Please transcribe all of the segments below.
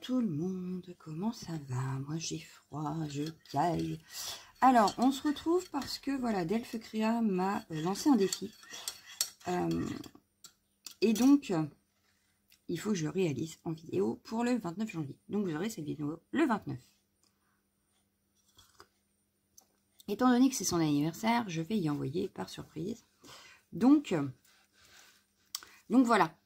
tout le monde, comment ça va? Moi j'ai froid, je caille. Alors on se retrouve parce que voilà, Delphes Créa m'a lancé un défi. Et donc il faut que je le réalise en vidéo pour le 29 janvier. Donc vous aurez cette vidéo le 29. Étant donné que c'est son anniversaire, je vais y envoyer par surprise. Donc voilà.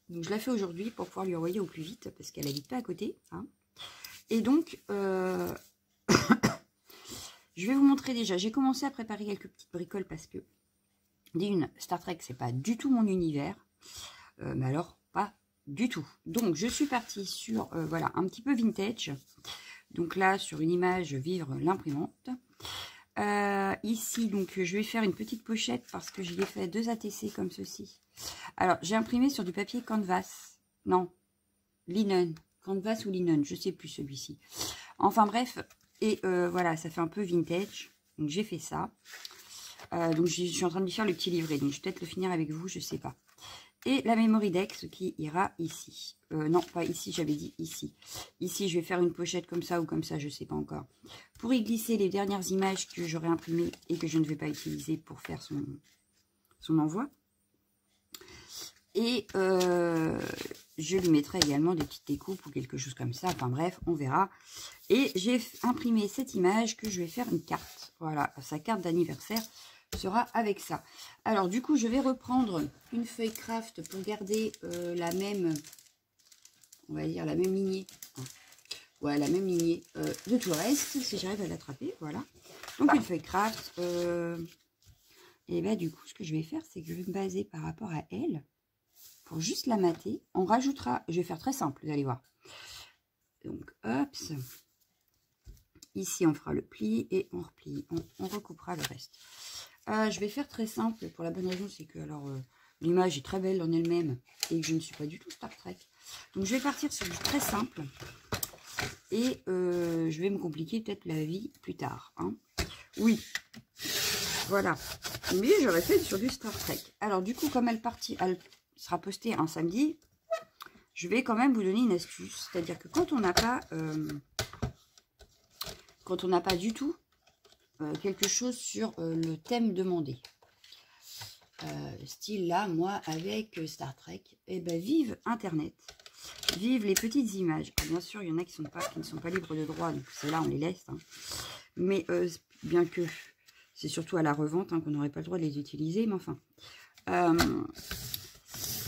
Donc je la fais aujourd'hui pour pouvoir lui envoyer au plus vite parce qu'elle habite pas à côté. Hein. Et donc, je vais vous montrer déjà. J'ai commencé à préparer quelques petites bricoles parce que, d'une, Star Trek, c'est pas du tout mon univers. Mais alors, pas du tout. Donc, je suis partie sur, voilà, un petit peu vintage. Donc là, sur une image, vivre l'imprimante. Ici, donc, je vais faire une petite pochette parce que j'y ai fait 2 ATC comme ceci. Alors, j'ai imprimé sur du papier canvas. Non, linen. Canvas ou linen, je sais plus celui-ci. Enfin bref, et voilà, ça fait un peu vintage. Donc j'ai fait ça. Donc je suis en train de lui faire le petit livret. Donc je vais peut-être le finir avec vous, je sais pas. Et la memory dex qui ira ici. Non, pas ici, j'avais dit ici. Ici, je vais faire une pochette comme ça ou comme ça, je sais pas encore. Pour y glisser les dernières images que j'aurais imprimées et que je ne vais pas utiliser pour faire son envoi. Et je lui mettrai également des petites découpes ou quelque chose comme ça. Enfin bref, on verra. Et j'ai imprimé cette image que je vais faire une carte. Voilà, sa carte d'anniversaire sera avec ça. Alors du coup, je vais reprendre une feuille craft pour garder la même, on va dire la même lignée. Ouais, la même lignée de tout le reste, si j'arrive à l'attraper. Voilà. Donc une feuille craft. Et bien du coup, ce que je vais faire, c'est que je vais me baser par rapport à elle. Pour juste la mater, on rajoutera, je vais faire très simple, vous allez voir. Donc, hop, ici on fera le pli et on replie, on recoupera le reste. Je vais faire très simple pour la bonne raison, c'est que alors l'image est très belle en elle-même et que je ne suis pas du tout Star Trek. Donc je vais partir sur du très simple et je vais me compliquer peut-être la vie plus tard. Hein. Oui, voilà. Mais j'aurais fait sur du Star Trek. Alors du coup, comme elle sera postée un samedi, je vais quand même vous donner une astuce. C'est-à-dire que quand on n'a pas du tout quelque chose sur le thème demandé, style là, moi, avec Star Trek, et ben vive Internet, vive les petites images. Alors, bien sûr, il y en a qui ne sont pas libres de droit, donc celles-là, on les laisse. Hein. Mais bien que c'est surtout à la revente hein, qu'on n'aurait pas le droit de les utiliser, mais enfin...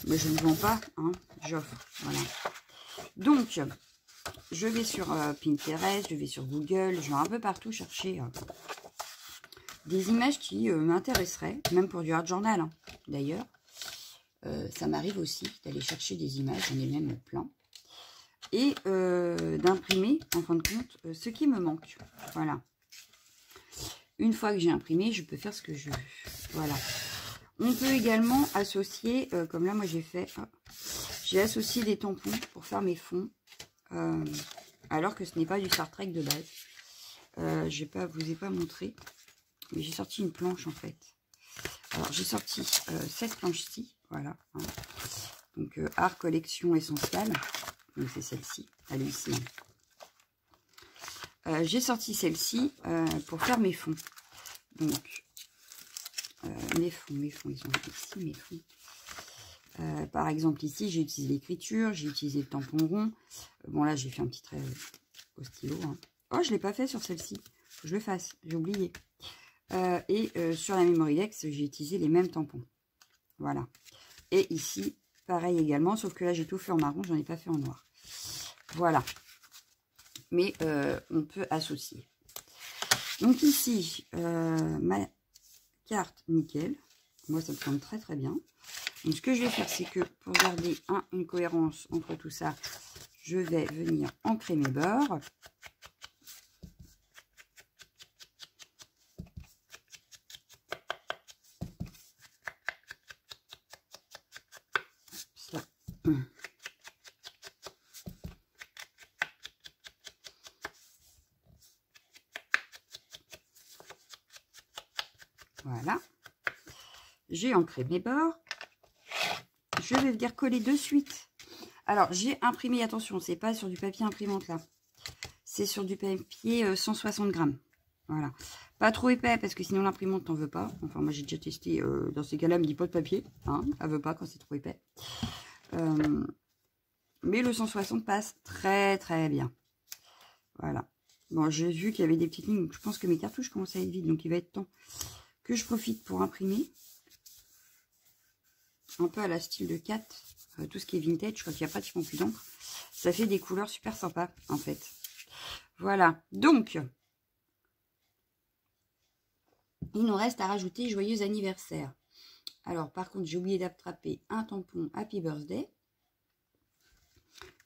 mais je ne vends pas, hein, j'offre, voilà. Donc, je vais sur Pinterest, je vais sur Google, je vais un peu partout chercher des images qui m'intéresseraient, même pour du art journal, hein, d'ailleurs. Ça m'arrive aussi d'aller chercher des images, j'en ai même plein. Et d'imprimer, en fin de compte, ce qui me manque, voilà. Une fois que j'ai imprimé, je peux faire ce que je veux, voilà. On peut également associer, comme là moi j'ai fait, j'ai associé des tampons pour faire mes fonds, alors que ce n'est pas du Star Trek de base. Je ne vous ai pas montré, mais j'ai sorti une planche en fait. Alors j'ai sorti cette planche-ci, voilà. Hein. Donc Art Collection Essentielle, donc c'est celle-ci, elle est ici. Hein. J'ai sorti celle-ci pour faire mes fonds. Donc mes fonds, ils sont ici, mes fonds. Par exemple, ici, j'ai utilisé l'écriture, j'ai utilisé le tampon rond. Bon, là, j'ai fait un petit trait au stylo. Hein. Oh, je ne l'ai pas fait sur celle-ci. Faut que je le fasse, j'ai oublié. Et sur la memory dex, j'ai utilisé les mêmes tampons. Voilà. Et ici, pareil également, sauf que là, j'ai tout fait en marron, j'en ai pas fait en noir. Voilà. Mais on peut associer. Donc ici, ma carte nickel. Moi, ça me semble très très bien. Donc, ce que je vais faire, c'est que pour garder une cohérence entre tout ça, je vais venir ancrer mes bords. Ça. Voilà. J'ai ancré mes bords. Je vais venir coller de suite Alors, j'ai imprimé, attention, c'est pas sur du papier imprimante là. C'est sur du papier 160 grammes. Voilà. Pas trop épais parce que sinon l'imprimante t'en veut pas. Enfin, moi j'ai déjà testé. Dans ces cas-là, elle me dit pas de papier. Hein, elle veut pas quand c'est trop épais. Mais le 160 passe très très bien. Voilà. Bon, j'ai vu qu'il y avait des petites lignes. Donc je pense que mes cartouches commencent à être vides. Donc il va être temps que je profite pour imprimer. Un peu à la style de Cat. Tout ce qui est vintage. Je crois qu'il n'y a pratiquement plus d'encre. Ça fait des couleurs super sympas en fait. Voilà. Donc, il nous reste à rajouter joyeux anniversaire. Alors, par contre, j'ai oublié d'attraper un tampon Happy Birthday.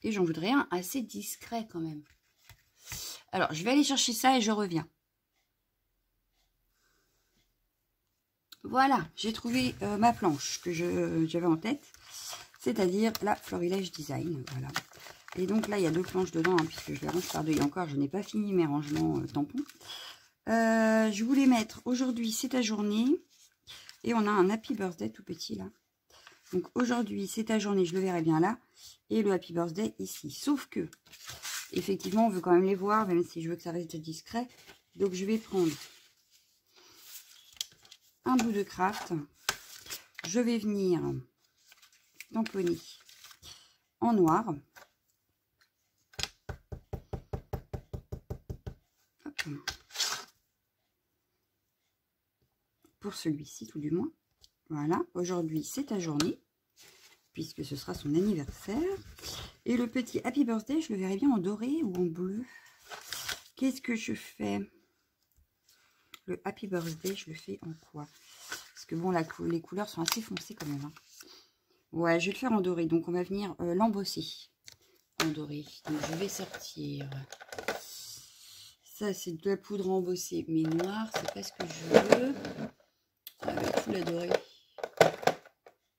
Et j'en voudrais un assez discret quand même. Alors, je vais aller chercher ça et je reviens. Voilà, j'ai trouvé ma planche que j'avais en tête. C'est-à-dire la Florilège Design. Voilà. Et donc là, il y a deux planches dedans, hein, puisque je les range par deux. Et encore, je n'ai pas fini mes rangements tampons. Je voulais mettre aujourd'hui, c'est ta journée. Et on a un Happy Birthday tout petit là. Donc aujourd'hui, c'est ta journée, je le verrai bien là. Et le Happy Birthday ici. Sauf que, effectivement, on veut quand même les voir, même si je veux que ça reste discret. Donc je vais prendre un bout de craft. Je vais venir tamponner en noir. Hop. Pour celui-ci, tout du moins. Voilà, aujourd'hui, c'est ta journée, puisque ce sera son anniversaire. Et le petit Happy Birthday, je le verrai bien en doré ou en bleu. Qu'est-ce que je fais? Le Happy Birthday, je le fais en quoi? Parce que bon, les couleurs sont assez foncées quand même. Hein. Ouais, je vais le faire en doré. Donc, on va venir l'embosser en doré. Donc, je vais sortir. Ça, c'est de la poudre embossée. Mais noire, c'est pas ce que je veux. Avec tout la dorée.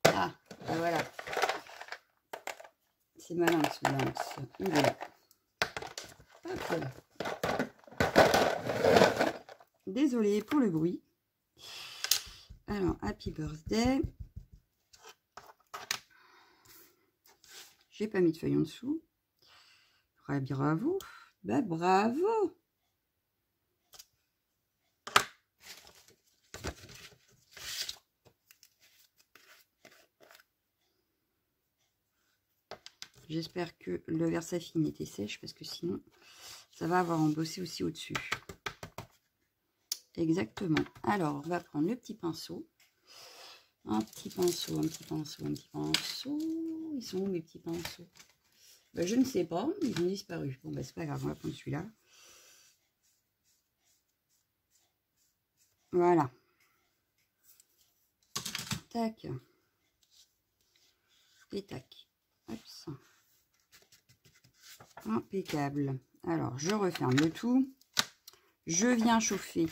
Ah, ben voilà. C'est malin ce lance. Il est là. Hop. Désolée pour le bruit. Alors, Happy Birthday. J'ai pas mis de feuille en dessous. Ouais, bravo. Bah, bravo. J'espère que le Versafine était sèche parce que sinon, ça va avoir embossé aussi au-dessus. Exactement. Alors, on va prendre le petit pinceau. Un petit pinceau, un petit pinceau, un petit pinceau. Ils sont où mes petits pinceaux? Ben, je ne sais pas, ils ont disparu. Bon, ben, c'est pas grave, on va prendre celui-là. Voilà. Tac. Et tac. Hop, ça. Impeccable. Alors, je referme le tout. Je viens chauffer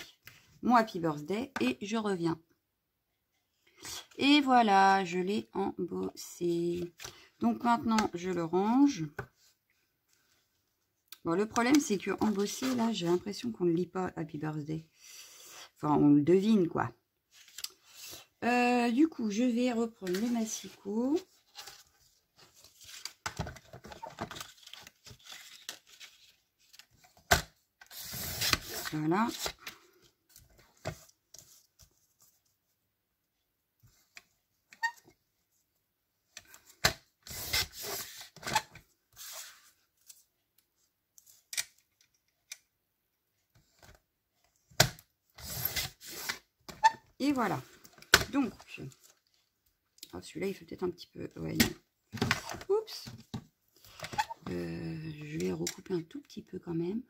mon Happy Birthday et je reviens. Et voilà, je l'ai embossé. Donc maintenant, je le range. Bon, le problème, c'est que embossé, là, j'ai l'impression qu'on ne lit pas Happy Birthday. Enfin, on le devine, quoi. Du coup, je vais reprendre le massicot. Voilà. Et voilà. Donc, celui-là, il fait peut-être un petit peu... Ouais, non. Oups. Je vais recouper un tout petit peu quand même.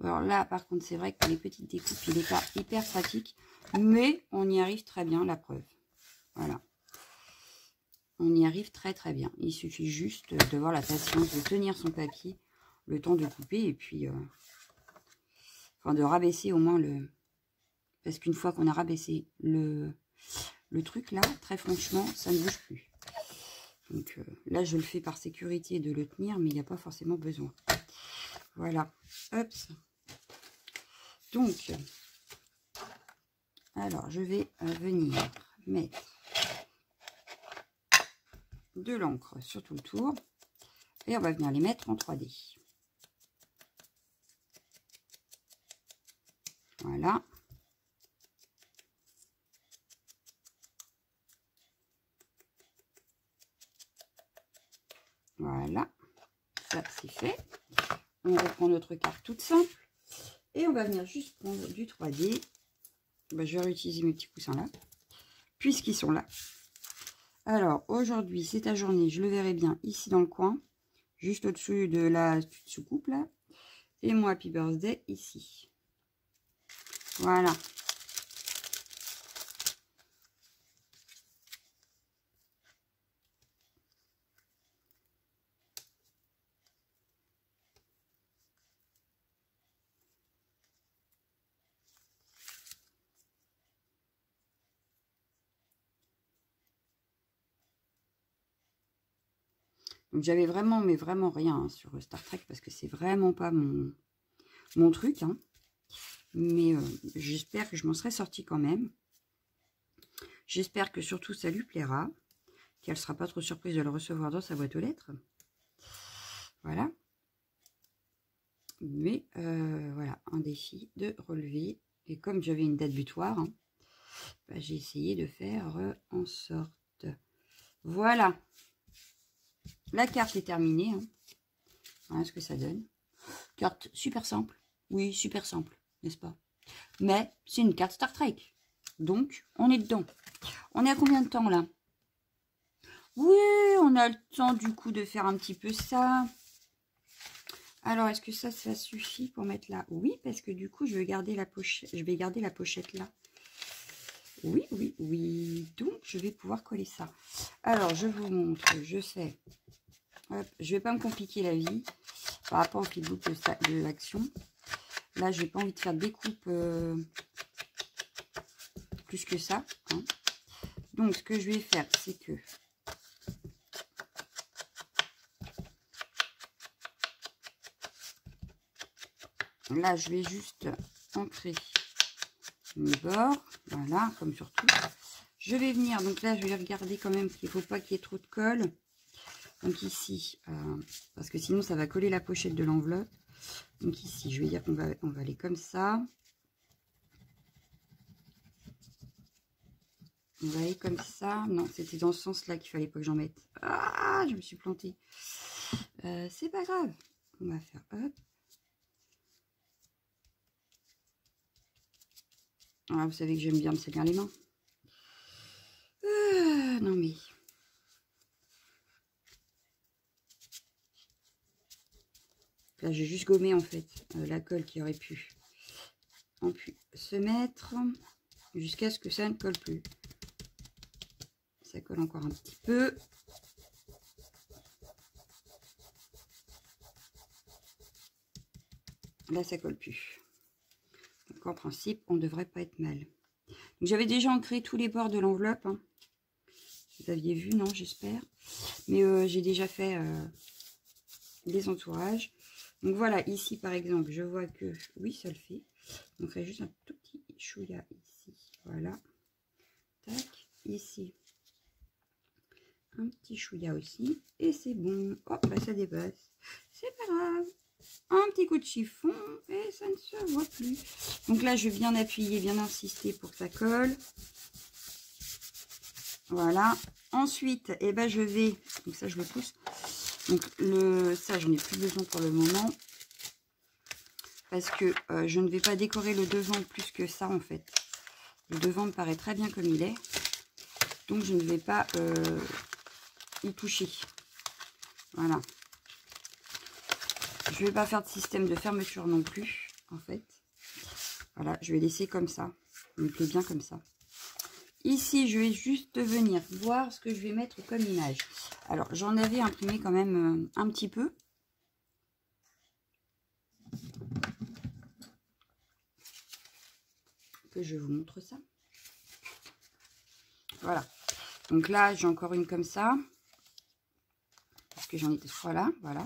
Alors là, par contre, c'est vrai que les petites découpes, il n'est pas hyper pratique. Mais on y arrive très bien, la preuve. Voilà. On y arrive très très bien. Il suffit juste d'avoir la patience de tenir son papier, le temps de couper et puis... enfin, de rabaisser au moins le... Parce qu'une fois qu'on a rabaissé le truc là, très franchement, ça ne bouge plus. Donc là, je le fais par sécurité de le tenir, mais il n'y a pas forcément besoin. Voilà. Hop. Donc, alors, je vais venir mettre de l'encre sur tout le tour. Et on va venir les mettre en 3D. Voilà. Voilà. Ça, c'est fait. On reprend notre carte toute simple. Et on va venir juste prendre du 3D. Ben, je vais réutiliser mes petits coussins là. Puisqu'ils sont là. Alors, aujourd'hui, c'est ta journée. Je le verrai bien ici dans le coin. Juste au-dessus de la soucoupe là. Et mon Happy Birthday ici. Voilà. Donc j'avais vraiment, mais vraiment rien hein, sur Star Trek parce que c'est vraiment pas mon truc. Hein. Mais j'espère que je m'en serai sortie quand même. J'espère que surtout ça lui plaira. Qu'elle ne sera pas trop surprise de le recevoir dans sa boîte aux lettres. Voilà. Mais voilà, un défi de relever. Et comme j'avais une date butoir, hein, bah, j'ai essayé de faire en sorte. Voilà. La carte est terminée. Hein. Voilà ce que ça donne. Carte super simple. Oui, super simple, n'est-ce pas? Mais c'est une carte Star Trek. Donc, on est dedans. On est à combien de temps, là? Oui, on a le temps, du coup, de faire un petit peu ça. Alors, est-ce que ça suffit pour mettre là? Oui, parce que du coup, je vais garder la pochette. Je vais garder la pochette là. Oui, oui, oui. Donc, je vais pouvoir coller ça. Alors, je vous montre. Je sais. Hop, je vais pas me compliquer la vie par rapport au flipbook de l'action. Là, je n'ai pas envie de faire des coupes plus que ça. Hein. Donc, ce que je vais faire, c'est que là, je vais juste ancrer mes bords. Voilà, comme sur tout. Je vais venir, donc là, je vais regarder quand même qu'il ne faut pas qu'il y ait trop de colle. Donc ici, parce que sinon, ça va coller la pochette de l'enveloppe. Donc ici, je vais dire qu'on va aller comme ça. On va aller comme ça. Non, c'était dans ce sens-là qu'il fallait pas que j'en mette. Ah, je me suis plantée. C'est pas grave. On va faire hop. Ah, vous savez que j'aime bien me salir les mains. Non mais... Là, j'ai juste gommé en fait la colle qui aurait pu se mettre jusqu'à ce que ça ne colle plus. Ça colle encore un petit peu. Là, ça colle plus. Donc, en principe, on ne devrait pas être mal. J'avais déjà ancré tous les bords de l'enveloppe. Hein. Vous aviez vu, non, j'espère. Mais j'ai déjà fait les entourages. Donc voilà, ici par exemple, je vois que oui, ça le fait. On fait juste un tout petit chouïa ici. Voilà. Tac. Ici. Un petit chouïa aussi. Et c'est bon. Oh, bah ça dépasse. C'est pas grave. Un petit coup de chiffon et ça ne se voit plus. Donc là, je viens d'appuyer, bien insister pour que ça colle. Voilà. Ensuite, eh ben, je vais... Donc ça, je le pousse. Donc ça, j'en ai plus besoin pour le moment. Parce que je ne vais pas décorer le devant plus que ça, en fait. Le devant me paraît très bien comme il est. Donc, je ne vais pas y toucher. Voilà. Je ne vais pas faire de système de fermeture non plus, en fait. Voilà, je vais laisser comme ça. Il me plaît bien comme ça. Ici, je vais juste venir voir ce que je vais mettre comme image. Alors, j'en avais imprimé quand même un petit peu. Que je vous montre ça. Voilà. Donc là, j'ai encore une comme ça. Parce que j'en ai 3 là. Voilà.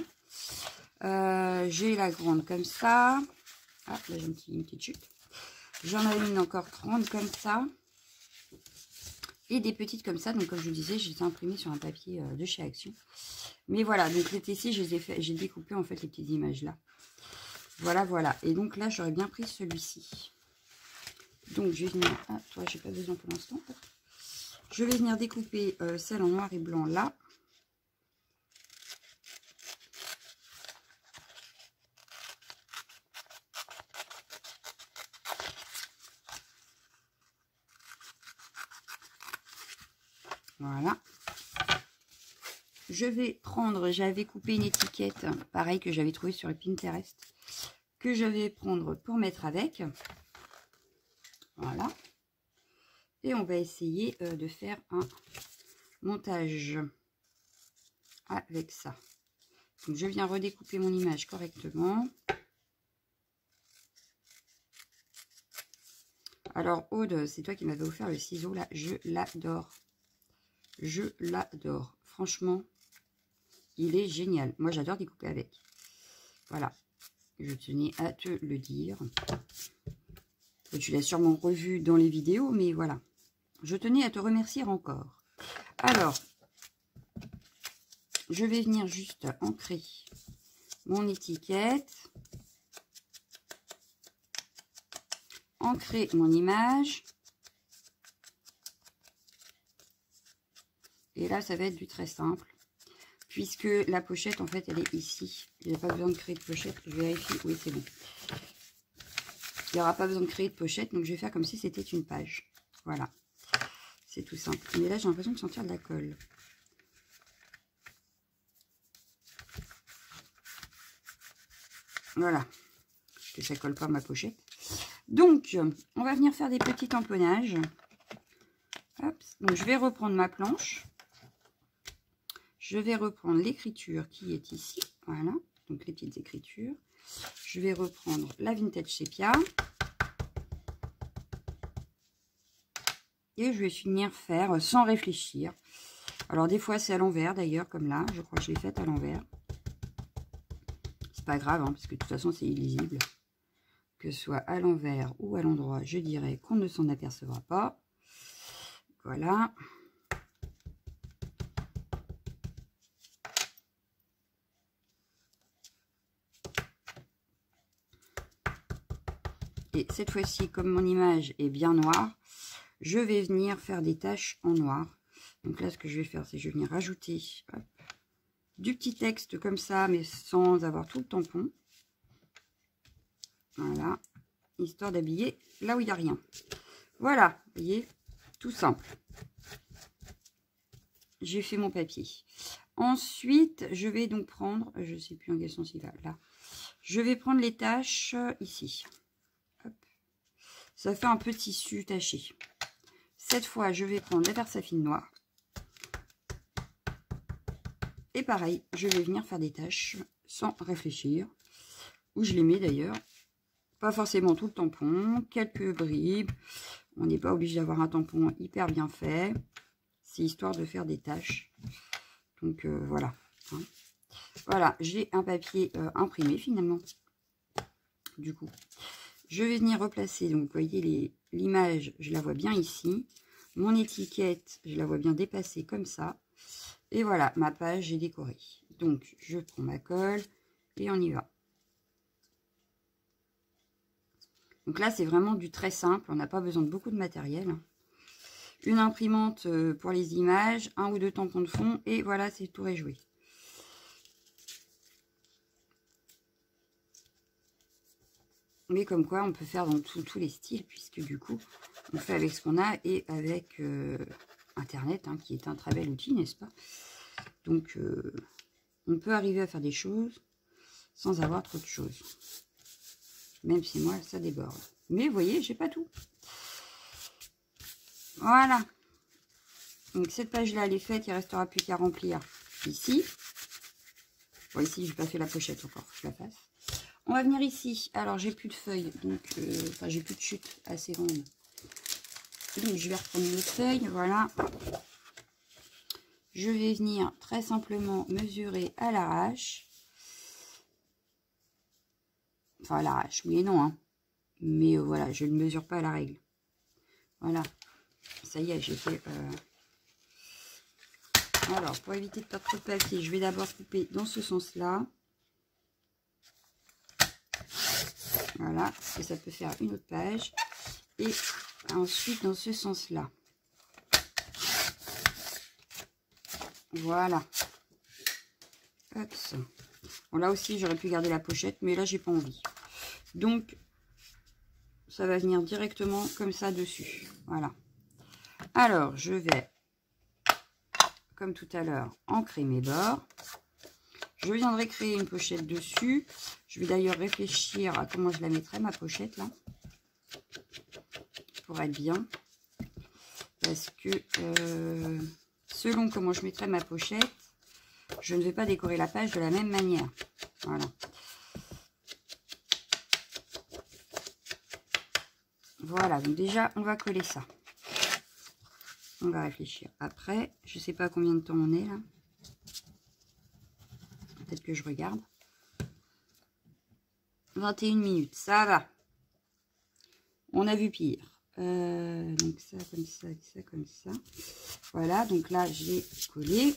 J'ai la grande comme ça. Ah, là, j'ai une petite chute. J'en ai une encore grande comme ça. Et des petites comme ça. Donc comme je vous disais, je les ai imprimées sur un papier de chez Action. Mais voilà, donc ici, j'ai découpé en fait les petites images là. Voilà, voilà. Et donc là, j'aurais bien pris celui-ci. Donc je vais venir... Ah, toi, j'ai pas besoin pour l'instant. Je vais venir découper celle en noir et blanc là. Voilà. Je vais prendre, j'avais coupé une étiquette, pareil, que j'avais trouvé sur le Pinterest, que je vais prendre pour mettre avec. Voilà. Et on va essayer de faire un montage avec ça. Donc, je viens redécouper mon image correctement. Alors, Aude, c'est toi qui m'avais offert le ciseau, là. Je l'adore. Je l'adore. Franchement, il est génial. Moi, j'adore découper avec. Voilà. Je tenais à te le dire. Tu l'as sûrement revu dans les vidéos, mais voilà. Je tenais à te remercier encore. Alors, je vais venir juste ancrer mon étiquette. Ancrer mon image. Et là, ça va être du très simple. Puisque la pochette, en fait, elle est ici. Il n'y a pas besoin de créer de pochette. Je vérifie. Oui, c'est bon. Il n'y aura pas besoin de créer de pochette. Donc, je vais faire comme si c'était une page. Voilà. C'est tout simple. Mais là, j'ai l'impression de sentir de la colle. Voilà. Que ça colle pas à ma pochette. Donc, on va venir faire des petits tamponnages. Hop. Donc, je vais reprendre ma planche. Je vais reprendre l'écriture qui est ici. Voilà. Donc, les petites écritures. Je vais reprendre la Vintage Sépia. Et je vais finir faire sans réfléchir. Alors, des fois, c'est à l'envers, d'ailleurs, comme là. Je crois que je l'ai faite à l'envers. C'est pas grave, hein, parce que de toute façon, c'est illisible. Que ce soit à l'envers ou à l'endroit, je dirais qu'on ne s'en apercevra pas. Voilà. Et cette fois-ci, comme mon image est bien noire, je vais venir faire des taches en noir. Donc là, ce que je vais faire, c'est que je vais venir rajouter hop, du petit texte comme ça, mais sans avoir tout le tampon. Voilà. Histoire d'habiller là où il n'y a rien. Voilà, vous voyez, tout simple. J'ai fait mon papier. Ensuite, je vais donc prendre, je ne sais plus en quel sens il va, là. Je vais prendre les taches ici. Hop. Ça fait un peu tissu taché. Cette fois, je vais prendre la Versafine noire. Et pareil, je vais venir faire des taches sans réfléchir. Où je les mets d'ailleurs. Pas forcément tout le tampon, quelques bribes. On n'est pas obligé d'avoir un tampon hyper bien fait. C'est histoire de faire des taches. Donc voilà. Hein. Voilà, j'ai un papier imprimé finalement. Du coup, je vais venir replacer. Donc vous voyez l'image, je la vois bien ici. Mon étiquette, je la vois bien dépassée comme ça. Et voilà, ma page est décorée. Donc je prends ma colle et on y va. Donc là, c'est vraiment du très simple. On n'a pas besoin de beaucoup de matériel. Une imprimante pour les images, un ou deux tampons de fond. Et voilà, c'est tout réjoui. Mais comme quoi, on peut faire dans tous les styles. Puisque du coup, on fait avec ce qu'on a et avec Internet, hein, qui est un très bel outil, n'est-ce pas? Donc, on peut arriver à faire des choses sans avoir trop de choses. Même si moi, ça déborde. Mais vous voyez, j'ai pas tout. Voilà. Donc, cette page-là, elle est faite. Il ne restera plus qu'à remplir ici. Bon, ici, je n'ai pas fait la pochette encore. Faut que je la fasse. On va venir ici. Alors, j'ai plus de feuilles. Donc, enfin, j'ai plus de chute assez grande. Donc, je vais reprendre une autre feuille. Voilà. Je vais venir très simplement mesurer à l'arrache. Enfin, à l'arrache, oui et non. Hein. Mais voilà, je ne mesure pas à la règle. Voilà. Ça y est, j'ai fait... Alors, pour éviter de perdre trop de papier, je vais d'abord couper dans ce sens-là. Voilà, parce que ça peut faire une autre page. Et ensuite, dans ce sens-là. Voilà. Hop. Bon, là aussi, j'aurais pu garder la pochette, mais là, j'ai pas envie. Donc, ça va venir directement comme ça dessus. Voilà. Alors, je vais, comme tout à l'heure, ancrer mes bords. Je viendrai créer une pochette dessus. Je vais d'ailleurs réfléchir à comment je la mettrai, ma pochette, là. Pour être bien. Parce que, selon comment je mettrai ma pochette, je ne vais pas décorer la page de la même manière. Voilà. Voilà, donc déjà, on va coller ça. On va réfléchir. Après, je ne sais pas combien de temps on est, là. Peut-être que je regarde. 21 minutes, ça va. On a vu pire. Donc ça, comme ça, ça, comme ça. Voilà, donc là, j'ai collé.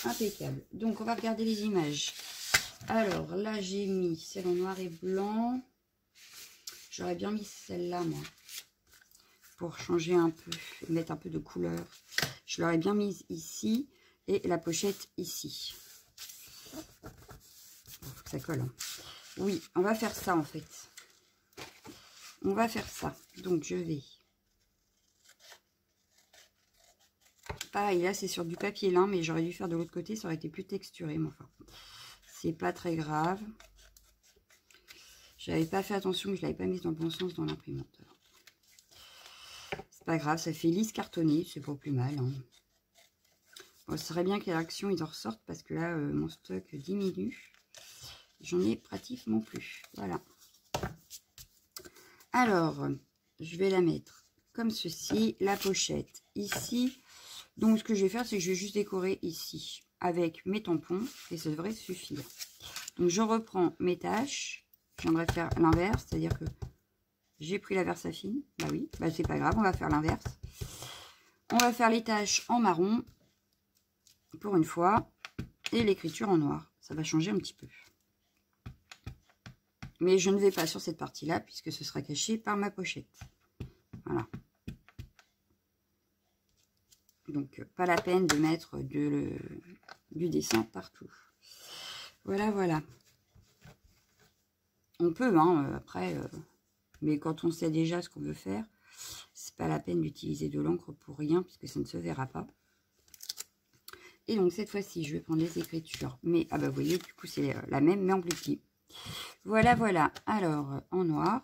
Impeccable. Donc, on va regarder les images. Alors, là, j'ai mis celle en noir et blanc. J'aurais bien mis celle-là, moi. Pour changer un peu, mettre un peu de couleur. Je l'aurais bien mise ici. Et la pochette ici. Il faut que ça colle. Hein. Oui, on va faire ça, en fait. On va faire ça. Donc, je vais... Pareil, là, c'est sur du papier lin, mais j'aurais dû faire de l'autre côté. Ça aurait été plus texturé, mais enfin... C'est pas très grave. J'avais pas fait attention que je l'avais pas mise dans le bon sens dans l'imprimante. C'est pas grave, ça fait lisse cartonné, c'est pas plus mal. Hein. Bon, ce serait bien que l'action ils en ressortent parce que là mon stock diminue. J'en ai pratiquement plus. Voilà. Alors, je vais la mettre comme ceci, la pochette ici. Donc ce que je vais faire, c'est que je vais juste décorer ici avec mes tampons et ça devrait suffire. Donc je reprends mes tâches. J'aimerais faire l'inverse, c'est-à-dire que j'ai pris la Versafine. Bah oui, bah c'est pas grave, on va faire l'inverse. On va faire les tâches en marron pour une fois et l'écriture en noir. Ça va changer un petit peu. Mais je ne vais pas sur cette partie-là puisque ce sera caché par ma pochette. Voilà. Donc, pas la peine de mettre du dessin partout. Voilà, voilà. On peut, hein, après, mais quand on sait déjà ce qu'on veut faire, c'est pas la peine d'utiliser de l'encre pour rien, puisque ça ne se verra pas. Et donc, cette fois-ci, je vais prendre les écritures. Mais, ah bah, vous voyez, du coup, c'est la même, mais en plus petit. Voilà, voilà. Alors, en noir.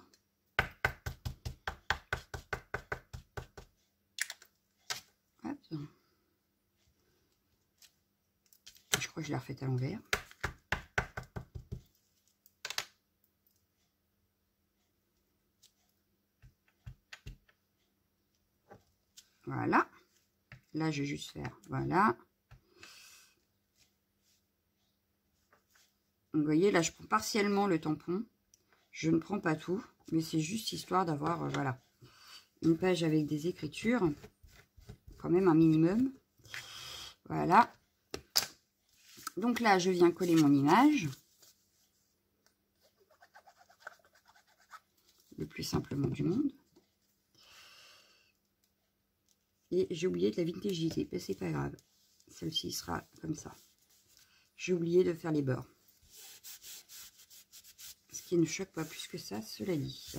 Hop. Je crois que je l'ai refaite à l'envers. Voilà. Là, je vais juste faire, voilà. Donc, vous voyez, là, je prends partiellement le tampon. Je ne prends pas tout, mais c'est juste histoire d'avoir, voilà, une page avec des écritures. Quand même un minimum. Voilà. Donc là, je viens coller mon image. Le plus simplement du monde. Et j'ai oublié de la vintagité, mais c'est pas grave. Celle-ci sera comme ça. J'ai oublié de faire les bords. Ce qui ne choque pas plus que ça, cela dit.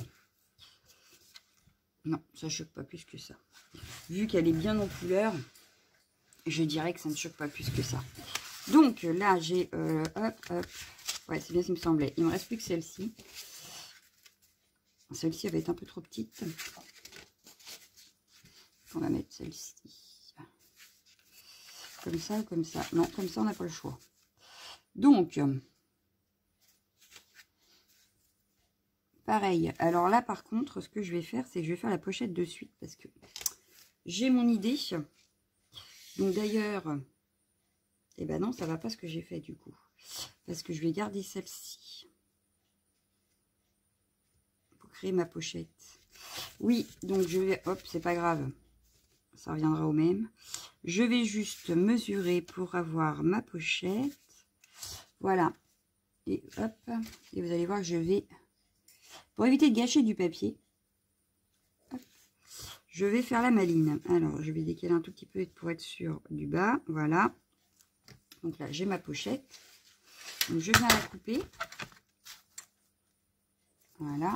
Non, ça ne choque pas plus que ça. Vu qu'elle est bien en couleur, je dirais que ça ne choque pas plus que ça. Donc là, j'ai... hop, hop. Ouais, c'est bien ce qui me semblait. Il me reste plus que celle-ci. Celle-ci, elle va être un peu trop petite. On va mettre celle-ci. Comme ça ou comme ça. Non, comme ça, on n'a pas le choix. Donc, pareil. Alors là, par contre, ce que je vais faire, c'est que je vais faire la pochette de suite parce que j'ai mon idée. Donc d'ailleurs, eh ben non, ça va pas ce que j'ai fait du coup. Parce que je vais garder celle-ci pour créer ma pochette. Oui, donc je vais... Hop, c'est pas grave. Ça reviendra au même. Je vais juste mesurer pour avoir ma pochette. Voilà. Et hop. Et vous allez voir que je vais... Pour éviter de gâcher du papier, hop, je vais faire la maline. Alors, je vais décaler un tout petit peu pour être sûr du bas. Voilà. Donc là, j'ai ma pochette. Donc, je viens la couper. Voilà.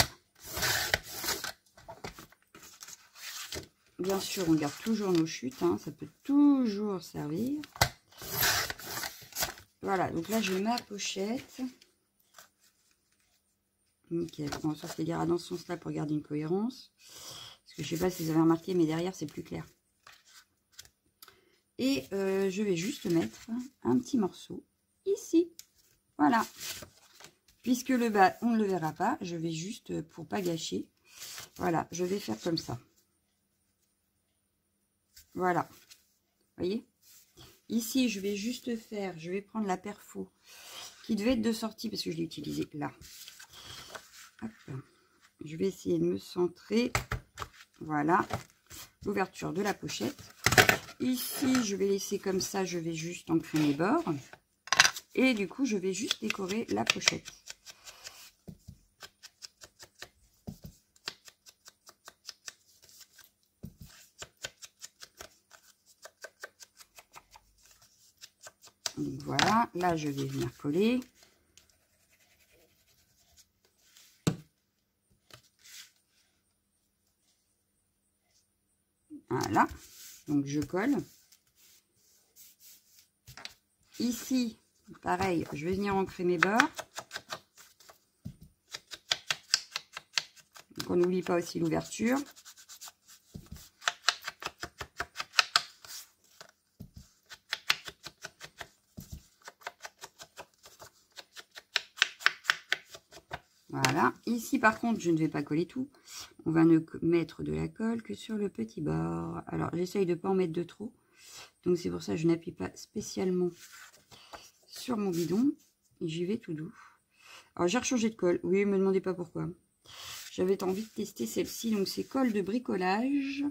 Bien sûr, on garde toujours nos chutes, hein, ça peut toujours servir. Voilà, donc là, j'ai ma pochette. Nickel. On va sortir les dans ce sens-là pour garder une cohérence. Parce que je ne sais pas si vous avez remarqué, mais derrière, c'est plus clair. Et je vais juste mettre un petit morceau ici. Voilà. Puisque le bas, on ne le verra pas, je vais juste, pour pas gâcher, voilà, je vais faire comme ça. Voilà. Vous voyez? Ici, je vais juste faire, je vais prendre la perfo qui devait être de sortie parce que je l'ai utilisée là. Hop. Je vais essayer de me centrer. Voilà. L'ouverture de la pochette. Ici, je vais laisser comme ça, je vais juste ancrer mes bords. Et du coup, je vais juste décorer la pochette. Donc voilà, là je vais venir coller. Voilà, donc je colle. Ici, pareil, je vais venir ancrer mes bords. Donc on n'oublie pas aussi l'ouverture. Voilà. Ici, par contre, je ne vais pas coller tout. On va ne mettre de la colle que sur le petit bord. Alors, j'essaye de ne pas en mettre de trop. Donc, c'est pour ça que je n'appuie pas spécialement sur mon bidon. Et j'y vais tout doux. Alors, j'ai rechangé de colle. Oui, ne me demandez pas pourquoi. J'avais envie de tester celle-ci. Donc, c'est colle de bricolage.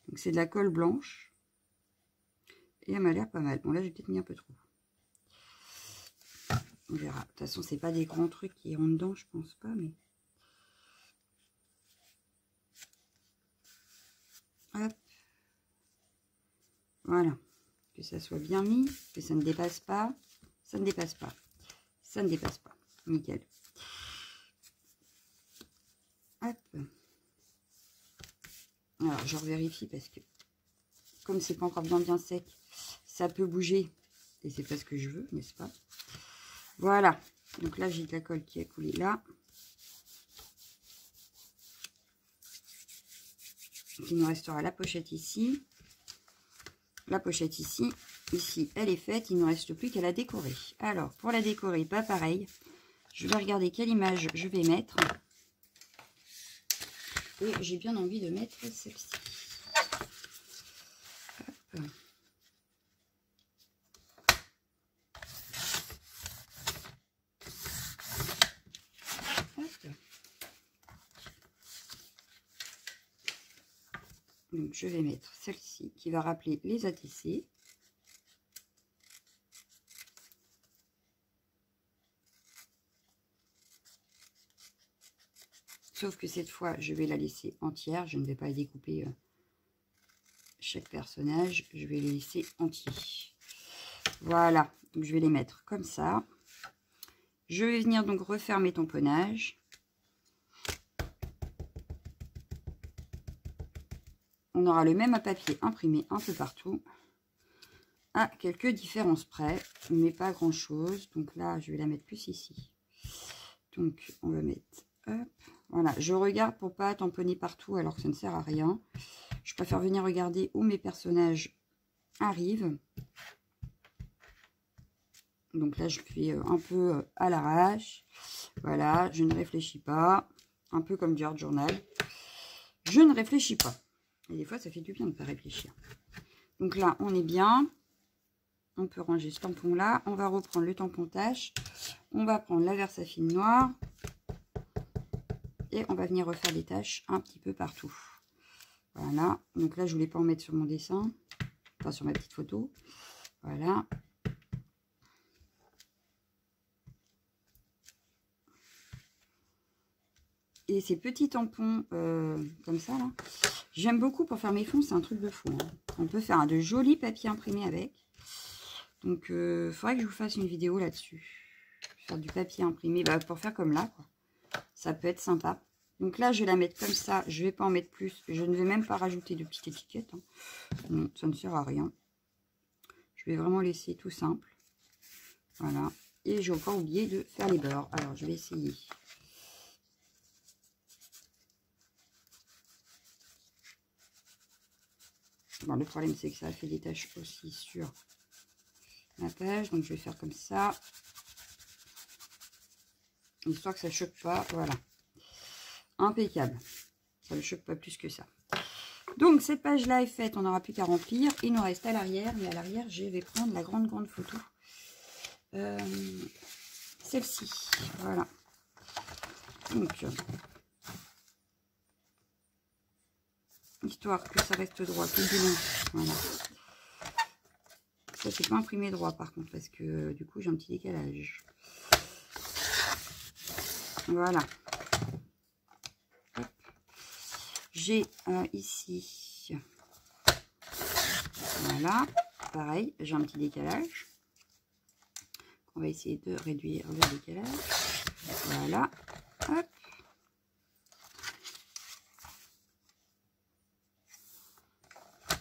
Donc, c'est de la colle blanche. Et elle m'a l'air pas mal. Bon, là, j'ai peut-être mis un peu trop. On verra. De toute façon, c'est pas des grands trucs qui iront dedans, je pense pas, mais... Hop. Voilà. Que ça soit bien mis, que ça ne dépasse pas. Ça ne dépasse pas. Ça ne dépasse pas. Nickel. Hop. Alors, je revérifie parce que, comme c'est pas encore bien sec, ça peut bouger. Et c'est pas ce que je veux, n'est-ce pas? Voilà. Donc là, j'ai de la colle qui a coulé là. Donc, il nous restera la pochette ici. La pochette ici. Ici, elle est faite. Il ne nous reste plus qu'à la décorer. Alors, pour la décorer, pas pareil. Je vais regarder quelle image je vais mettre. Et j'ai bien envie de mettre celle-ci. Hop. Donc, je vais mettre celle-ci qui va rappeler les ATC. Sauf que cette fois, je vais la laisser entière. Je ne vais pas découper chaque personnage. Je vais les laisser entiers. Voilà. Donc, je vais les mettre comme ça. Je vais venir donc refaire mes tamponnages. On aura le même à papier imprimé un peu partout. À quelques différences près, mais pas grand chose. Donc là, je vais la mettre plus ici. Donc, on va mettre... Hop, voilà, je regarde pour pas tamponner partout alors que ça ne sert à rien. Je préfère venir regarder où mes personnages arrivent. Donc là, je fais un peu à l'arrache. Voilà, je ne réfléchis pas. Un peu comme du hard journal. Je ne réfléchis pas. Et des fois, ça fait du bien de ne pas réfléchir. Donc là, on est bien. On peut ranger ce tampon-là. On va reprendre le tampon tache. On va prendre la Versafine noire. Et on va venir refaire des taches un petit peu partout. Voilà. Donc là, je voulais pas en mettre sur mon dessin. Enfin, sur ma petite photo. Voilà. Et ces petits tampons comme ça, là, j'aime beaucoup pour faire mes fonds. C'est un truc de fou. Hein. On peut faire de jolis papiers imprimés avec. Donc, il faudrait que je vous fasse une vidéo là-dessus. Faire du papier imprimé, bah, pour faire comme là, quoi. Ça peut être sympa. Donc là, je vais la mettre comme ça. Je ne vais pas en mettre plus. Je ne vais même pas rajouter de petites étiquettes. Hein. Non, ça ne sert à rien. Je vais vraiment laisser tout simple. Voilà. Et j'ai encore oublié de faire les bords. Alors, je vais essayer. Bon, le problème, c'est que ça a fait des taches aussi sur la page. Donc, je vais faire comme ça. Histoire que ça ne choque pas. Voilà. Impeccable. Ça ne choque pas plus que ça. Donc, cette page-là est faite. On n'aura plus qu'à remplir. Il nous reste à l'arrière. Mais à l'arrière, je vais prendre la grande photo. Celle-ci. Voilà. Donc, histoire que ça reste droit tout du long. Voilà. Ça, c'est pas imprimé droit par contre, parce que du coup, j'ai un petit décalage. Voilà. J'ai ici. Voilà. Pareil, j'ai un petit décalage. On va essayer de réduire le décalage. Voilà. Hop.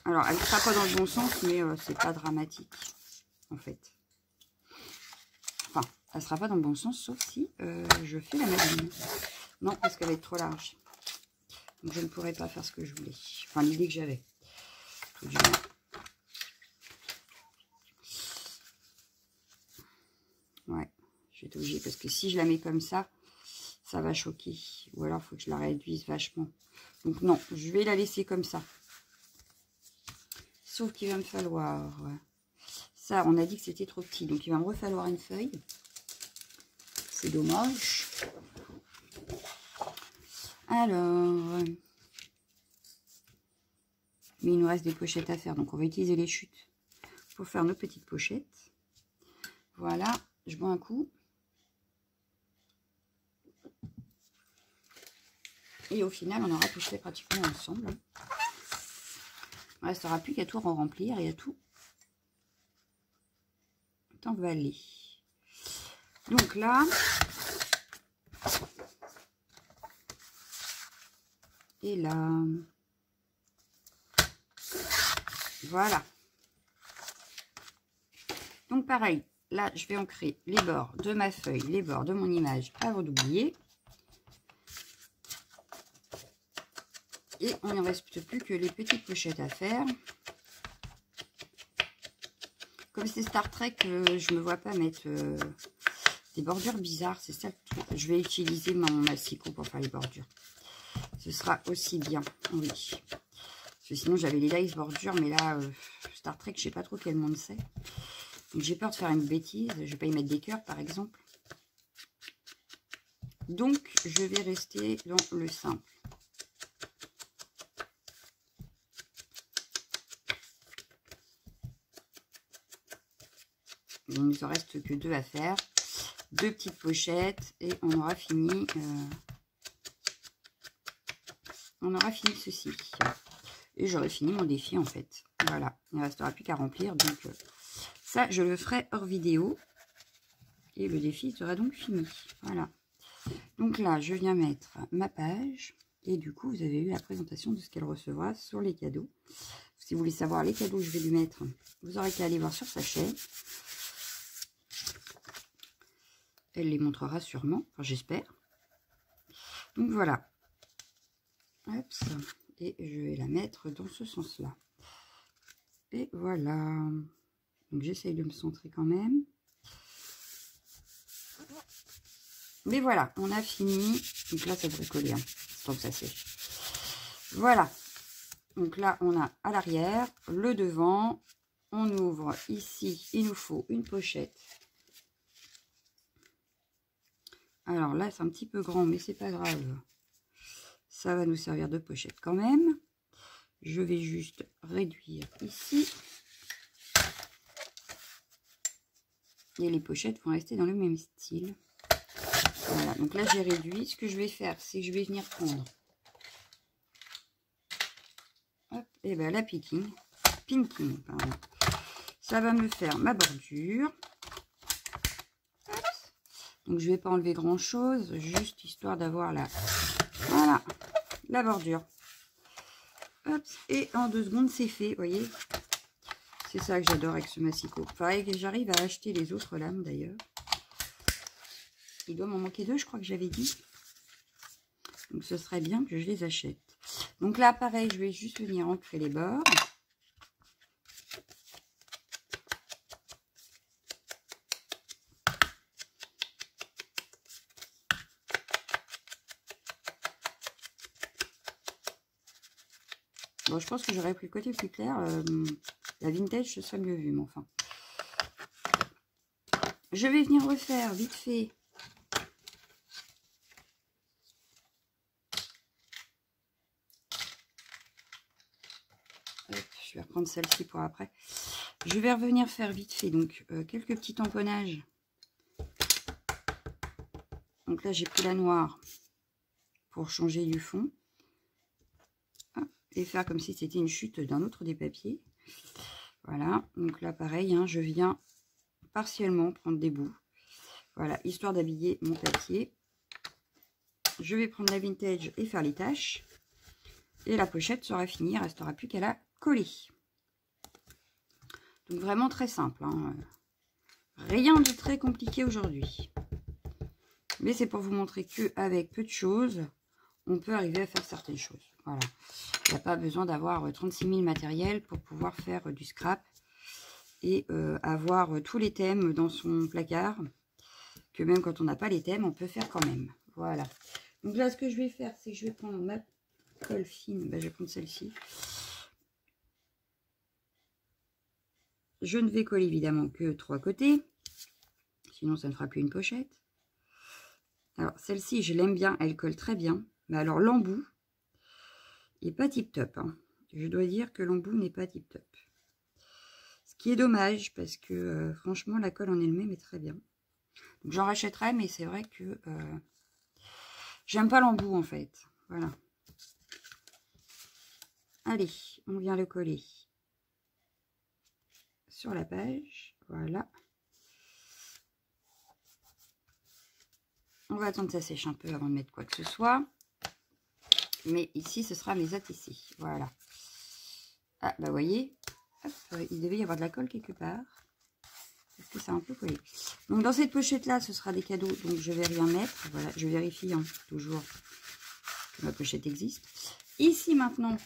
Alors, elle ne sera pas dans le bon sens, mais c'est pas dramatique, en fait. Enfin, elle ne sera pas dans le bon sens, sauf si je fais la madeleine. Non, parce qu'elle va être trop large. Donc, je ne pourrai pas faire ce que je voulais. Enfin, l'idée que j'avais. Tout du moins. Ouais, je vais être obligée, parce que si je la mets comme ça, ça va choquer. Ou alors, il faut que je la réduise vachement. Donc, non, je vais la laisser comme ça. Sauf qu'il va me falloir... Ça, on a dit que c'était trop petit. Donc, il va me refalloir une feuille. C'est dommage. Alors... Mais il nous reste des pochettes à faire. Donc, on va utiliser les chutes pour faire nos petites pochettes. Voilà. Je bois un coup. Et au final, on aura tout fait pratiquement ensemble. Il ne restera plus qu'à tout remplir et à tout emballer. Donc là, et là, voilà. Donc pareil, là, je vais ancrer les bords de ma feuille, les bords de mon image avant d'oublier. Et on ne reste plus que les petites pochettes à faire. Comme c'est Star Trek, je ne me vois pas mettre des bordures bizarres. C'est ça le truc. Je vais utiliser mon massicot pour faire les bordures. Ce sera aussi bien, oui. Parce que sinon, j'avais les lace bordures, mais là, Star Trek, je ne sais pas trop quel monde c'est. Donc, j'ai peur de faire une bêtise. Je ne vais pas y mettre des cœurs, par exemple. Donc, je vais rester dans le simple. Il ne nous en reste que 2 à faire. 2 petites pochettes et on aura fini. On aura fini ceci. Et j'aurai fini mon défi en fait. Voilà. Il ne restera plus qu'à remplir. Donc ça, je le ferai hors vidéo. Et le défi sera donc fini. Voilà. Donc là, je viens mettre ma page. Et du coup, vous avez eu la présentation de ce qu'elle recevra sur les cadeaux. Si vous voulez savoir les cadeaux que je vais lui mettre, vous aurez qu'à aller voir sur sa chaîne. Elle les montrera sûrement, enfin, j'espère. Donc voilà. Hop, et je vais la mettre dans ce sens-là. Et voilà. Donc j'essaye de me centrer quand même. Mais voilà, on a fini. Donc là, ça devrait coller, hein, tant que ça sèche. Voilà. Donc là, on a à l'arrière, le devant. On ouvre ici, il nous faut une pochette. Alors là, c'est un petit peu grand, mais c'est pas grave. Ça va nous servir de pochette quand même. Je vais juste réduire ici. Et les pochettes vont rester dans le même style. Voilà, donc là j'ai réduit. Ce que je vais faire, c'est que je vais venir prendre hop, et ben la pinking, pardon. Ça va me faire ma bordure. Donc je vais pas enlever grand chose, juste histoire d'avoir la, voilà, la bordure. Hop, et en 2 secondes c'est fait, vous voyez. C'est ça que j'adore avec ce massicot. Pareil que j'arrive à acheter les autres lames d'ailleurs. Il doit m'en manquer 2, je crois que j'avais dit. Donc ce serait bien que je les achète. Donc là pareil, je vais juste venir ancrer les bords. Bon, je pense que j'aurais pris le côté plus clair. La vintage, ce serait mieux vu, mais enfin. Je vais venir refaire vite fait. Hop, je vais reprendre celle-ci pour après. Je vais revenir faire vite fait, donc quelques petits tamponnages. Donc là, j'ai pris la noire pour changer du fond. Hop, et faire comme si c'était une chute d'un autre des papiers. Voilà, donc là, pareil, hein, je viens partiellement prendre des bouts. Voilà, histoire d'habiller mon papier. Je vais prendre la vintage et faire les taches. Et la pochette sera finie, il ne restera plus qu'à la coller. Donc vraiment très simple, hein. Rien de très compliqué aujourd'hui. Mais c'est pour vous montrer qu'avec peu de choses, on peut arriver à faire certaines choses. Voilà. Il n'y a pas besoin d'avoir 36 000 matériels pour pouvoir faire du scrap et avoir tous les thèmes dans son placard. Que même quand on n'a pas les thèmes, on peut faire quand même. Voilà. Donc là, ce que je vais faire, c'est que je vais prendre ma colle fine. Ben, je vais prendre celle-ci. Je ne vais coller évidemment que 3 côtés. Sinon, ça ne fera plus une pochette. Alors, celle-ci, je l'aime bien. Elle colle très bien. Mais alors, l'embout n'est pas tip-top, hein. Je dois dire que l'embout n'est pas tip-top. Ce qui est dommage, parce que franchement, la colle en elle-même est très bien. Donc, j'en rachèterai, mais c'est vrai que j'aime pas l'embout, en fait. Voilà. Allez, on vient le coller sur la page. Voilà. On va attendre que ça sèche un peu avant de mettre quoi que ce soit. Mais ici, ce sera mes ATC. Voilà. Ah, bah, vous voyez, hop, il devait y avoir de la colle quelque part. Est-ce que ça a un peu collé? Donc, dans cette pochette-là, ce sera des cadeaux. Donc, je vais rien mettre. Voilà, je vérifie hein, toujours que ma pochette existe. Ici, maintenant,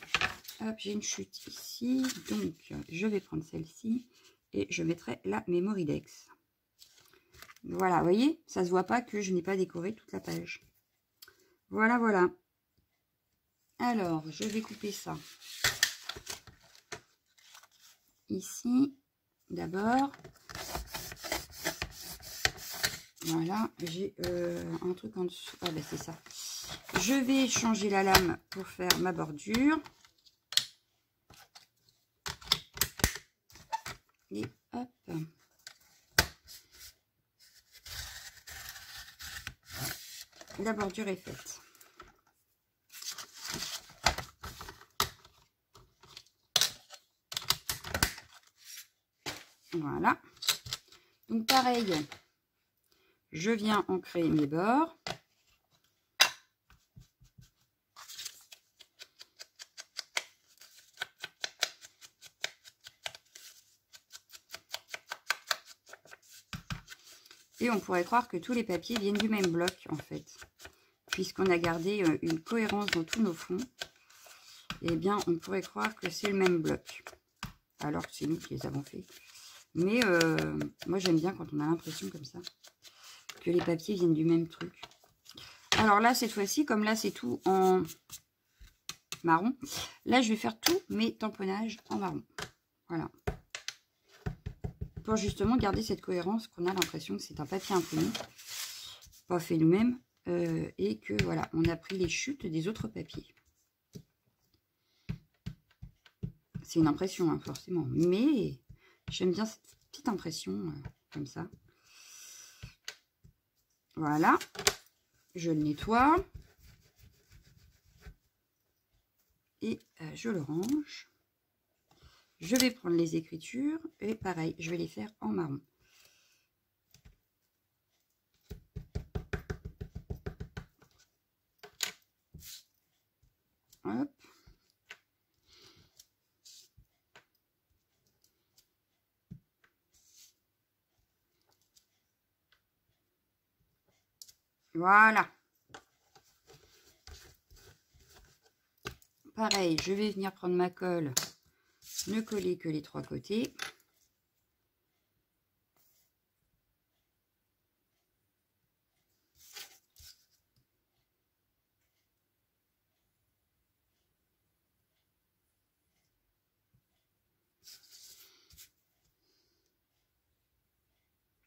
hop, j'ai une chute ici. Donc, je vais prendre celle-ci et je mettrai la Memoridex. Voilà, vous voyez, ça se voit pas que je n'ai pas décoré toute la page. Voilà, voilà. Alors, je vais couper ça. Ici, d'abord. Voilà, j'ai un truc en dessous. Ah ben c'est ça. Je vais changer la lame pour faire ma bordure. Et hop. La bordure est faite. Voilà. Donc pareil, je viens ancrer mes bords. Et on pourrait croire que tous les papiers viennent du même bloc en fait. Puisqu'on a gardé une cohérence dans tous nos fonds. Eh bien, on pourrait croire que c'est le même bloc. Alors que c'est nous qui les avons fait. Mais moi, j'aime bien quand on a l'impression comme ça. Que les papiers viennent du même truc. Alors là, cette fois-ci, comme là, c'est tout en marron. Là, je vais faire tous mes tamponnages en marron. Voilà. Pour justement garder cette cohérence qu'on a l'impression que c'est un papier imprimé. Pas fait nous-mêmes. et que voilà, on a pris les chutes des autres papiers. C'est une impression, hein, forcément, mais j'aime bien cette petite impression comme ça. Voilà, je le nettoie et je le range. Je vais prendre les écritures et pareil, je vais les faire en marron. Hop. Voilà. Pareil, je vais venir prendre ma colle, ne coller que les 3 côtés.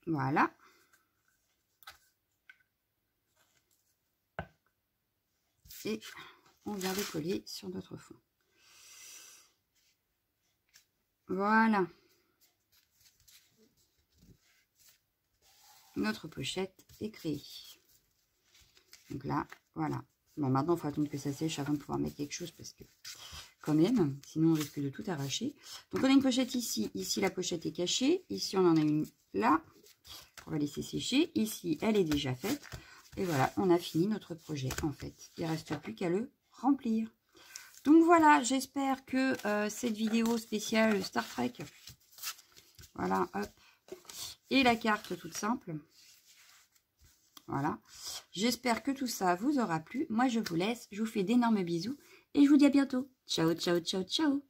Voilà. Et on vient de coller sur notre fond. Voilà. Notre pochette est créée. Donc là, voilà. Bon, maintenant, il faut attendre que ça sèche avant de pouvoir mettre quelque chose parce que, quand même, sinon on risque de tout arracher. Donc, on a une pochette ici. Ici, la pochette est cachée. Ici, on en a une là. On va laisser sécher. Ici, elle est déjà faite. Et voilà, on a fini notre projet, en fait. Il ne reste plus qu'à le remplir. Donc, voilà, j'espère que cette vidéo spéciale Star Trek, voilà, hop, et la carte toute simple. Voilà. J'espère que tout ça vous aura plu. Moi, je vous laisse. Je vous fais d'énormes bisous. Et je vous dis à bientôt. Ciao, ciao, ciao, ciao.